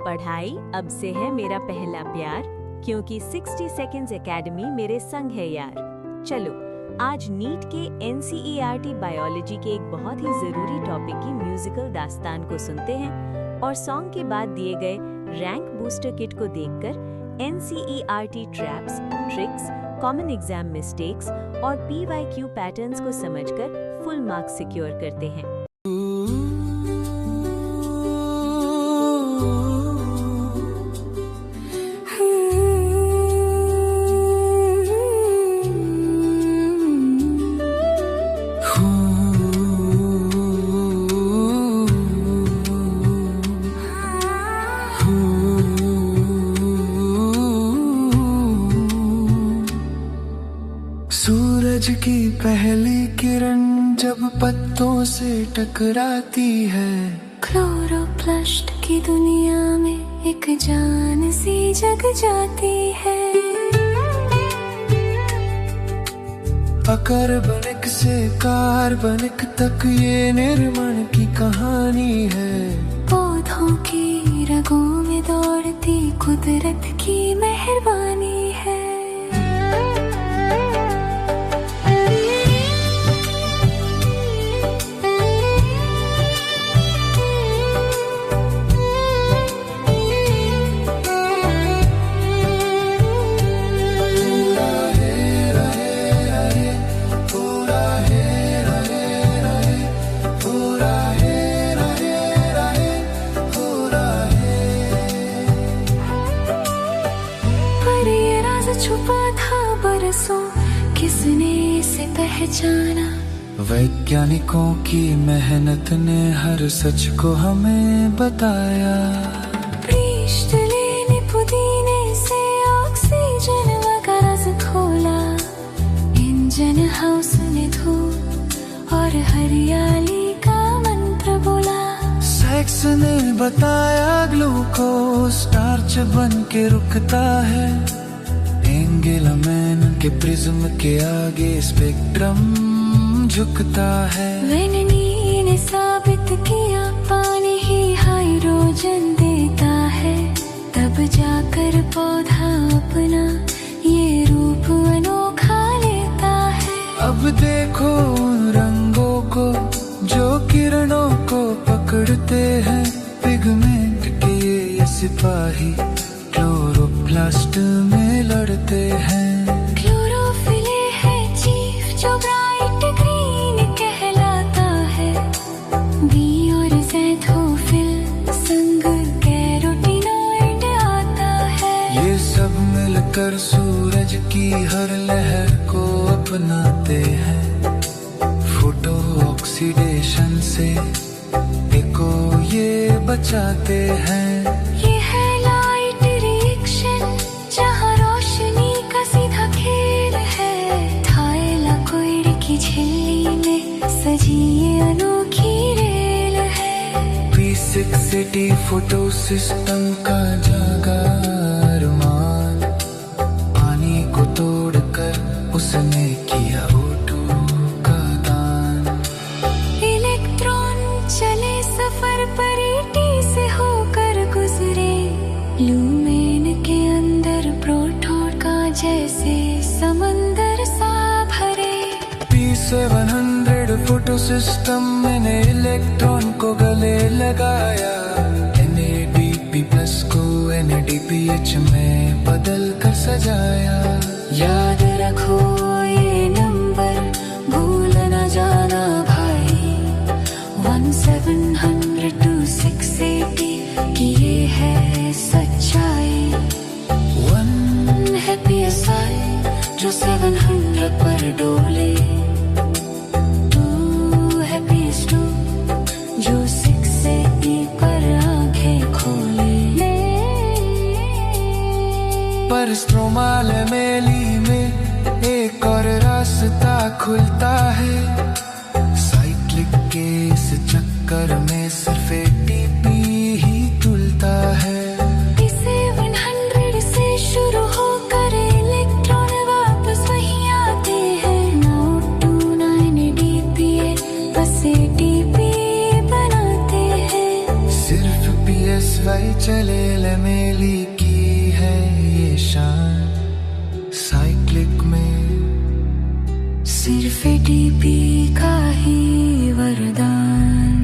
पढ़ाई अब से है मेरा पहला प्यार, क्योंकि 60 सेकंड्स एकेडमी मेरे संग है यार। चलो आज नीट के NCERT बायोलॉजी के एक बहुत ही जरूरी टॉपिक की म्यूजिकल दास्तान को सुनते हैं और सॉन्ग के बाद दिए गए रैंक बूस्टर किट को देखकर NCERT traps, tricks, common exam mistakes और PYQ पैटर्न्स को समझकर फुल मार्क्स सिक्योर करते हैं। सूरज की पहली किरण जब पत्तों से टकराती है, क्लोरोप्लास्ट की दुनिया में एक जान सी जग जाती है। अकार्बनिक से कार्बनिक तक ये निर्माण की कहानी है। पौधों की रगों में दौड़ती कुदरत की मेहरबानी है। छुपा था बरसों, किसने इसे पहचाना? वैज्ञानिकों की मेहनत ने हर सच को हमें बताया। पृष्ठले ने पुदीने से ऑक्सीजन का राज खोला। इंजन हाउस ने धूप और हरियाली का मंत्र बोला। सेक्स ने बताया ग्लूकोज स्टार्च बन के रुकता है। एंगेलमैन के प्रिज्म के आगे स्पेक्ट्रम झुकता है। वेननी ने साबित किया पानी ही हाइड्रोजन देता है। तब जाकर पौधा अपना ये रूप अनोखा लेता है। अब देखो उन रंगों को जो किरणों को पकड़ते हैं। पिगमेंट के ये सिपाही क्लोरोप्लास्ट में लड़ते हैं। क्लोरोफिल है चीफ जो ब्राइट ग्रीन कहलाता है। बी और ज़ैथोफिल संग कैरोटीनॉइड आता है। ये सब मिलकर सूरज की हर लहर को अपनाते हैं। फोटो ऑक्सीडेशन से इको ये बचाते हैं। ये अनोखी रेल है। P680 फोटो सिस्टम का जागा अरमान। पानी को तोड़कर उसने किया O2 का दान। इलेक्ट्रॉन चले सफर पर ET से होकर गुजरे। लूमेन के अंदर प्रोटॉन का जैसे समंदर सा भरे। P700 फोटो सिस्टम मैंने इलेक्ट्रॉन को गले लगाया। NADP+ को NADPH में बदल कर सजाया। याद रखो ये नंबर, भूल न जाना भाई। 1700 to 680 की ये है सच्चाई। 1 है PSI जो 700 पर डोले। जो 680 पर आंखें खोले। पर स्ट्रोमाल मेली में एक और रास्ता खुलता है। साइक्लिक के इस चक्कर में सिर्फ ATP ही तुलता है। इसे 100 से शुरू होकर इलेक्ट्रॉन वापस वहीं आते हैं। Now to 9 ADP बस ATP बनाते हैं। सिर्फ PSY चले एलेमेली की है ये शान साइक्लिक में, सिर्फ डीपी का ही वरदान।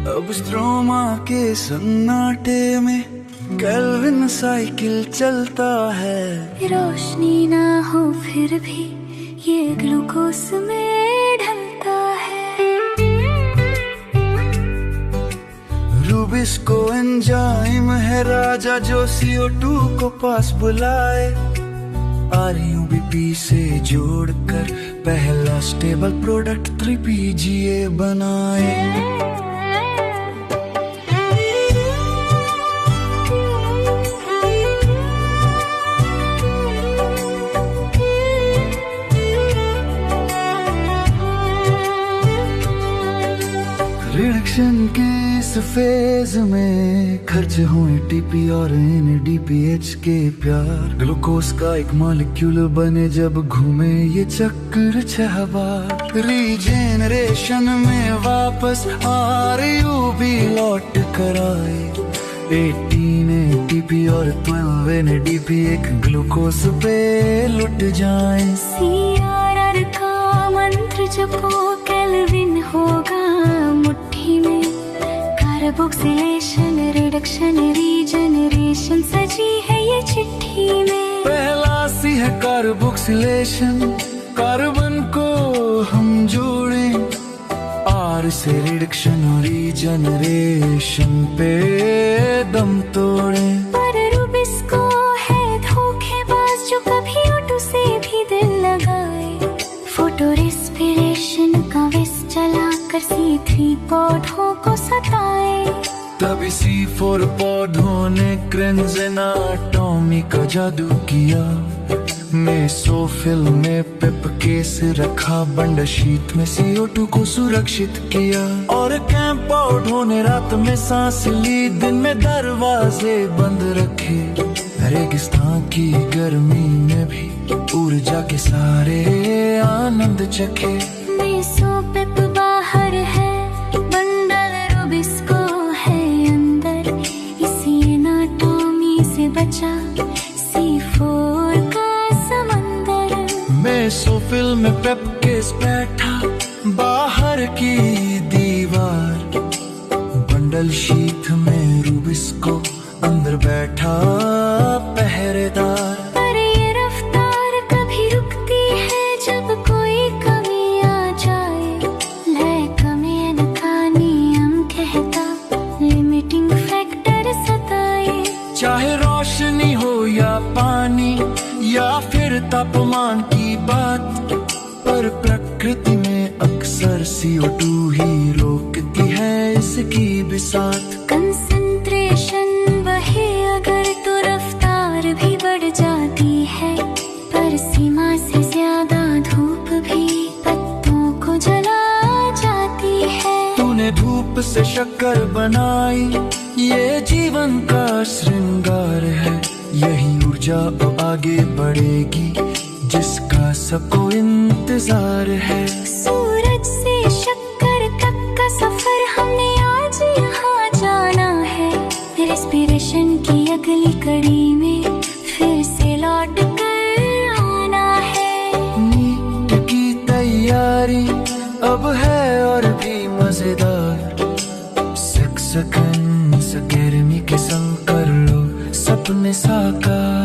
अब स्ट्रोमा के सन्नाटे में केल्विन साइकिल चलता है। रोशनी ना हो फिर भी ये ग्लूकोस में ढलता है। रूबिस्को एंजाइम है राजा जो CO2 को पास बुलाए। RUBP से जोड़कर पहला स्टेबल प्रोडक्ट 3PGA बनाए। रिडक्शन के इस फेज में खर्च हुए TP और NADPH के प्यार। ग्लूकोज का एक मॉलिक्यूल बने जब घूमे ये चक्र 6 बार। रीजेनरेशन में वापस RUB लौट कर आए। 18 ATP और 12 NADP एक ग्लूकोज पे लुट जाए। CRR का मंत्र जपो केल्विन होगा मुट्ठी में। कार्बोक्सिलेशन रिडक्शन रीजनरेशन सजी है ये चिट्ठी में। पहला सी है कार्बोक्सिलेशन, कार्बन को हम जोड़ें। R से रिडक्शन और रीजनरेशन पे दम तोड़ें। पर रूबिस्को है धोखेबाज जो कभी O2 से भी दिल लगाए। फोटो रेस्पिरेशन का विष चलाकर C3 पौधों को सताए। तभी C4 पौधों ने क्रेंजेनाटॉमी का जादू किया। मेसोफिल में पेपकेस रखा, बंडल शीट में CO2 को सुरक्षित किया। और कैंप पौधों ने रात में सांस ली, दिन में दरवाजे बंद रखे। रेगिस्तान की गर्मी में भी ऊर्जा के सारे आनंद चखे। मेसोपिप बाहर है, बंडल रूबिस्को है अंदर। इसी एनाटॉमी से बचा C4 का समंदर। मेसोफिल में पेपकेस बैठा बाहर की दीवार। बंडल शीट में रूबिस्को अंदर बैठा पहरेदार। पर ये रफ्तार कभी रुकती है जब कोई कमी आ जाए। लय कमियन का नियम कहता लिमिटिंग फैक्टर सताए। चाहे रोशनी हो या पानी या फिर तापमान की बात, पर प्रकृति में अक्सर CO2 ही रोकती है इसकी बिसात। कंसंट्रेशन बढ़े अगर तो रफ्तार भी बढ़ जाती है। पर सीमा से ज्यादा धूप भी पत्तों को जला जाती है। तूने धूप से शक्कर बनाई, ये जीवन का श्रृंगार है। यही ऊर्जा आगे बढ़ेगी जिसका सबको इंतजार है। सूरज से शक्कर तक का सफर हमने आज यहाँ जाना है। रेस्पिरेशन की अगली कड़ी में फिर से लौट कर आना है। नीट की तैयारी अब है और भी मजेदार। सेक्स गर्मी के संग कर लो सपने साकार।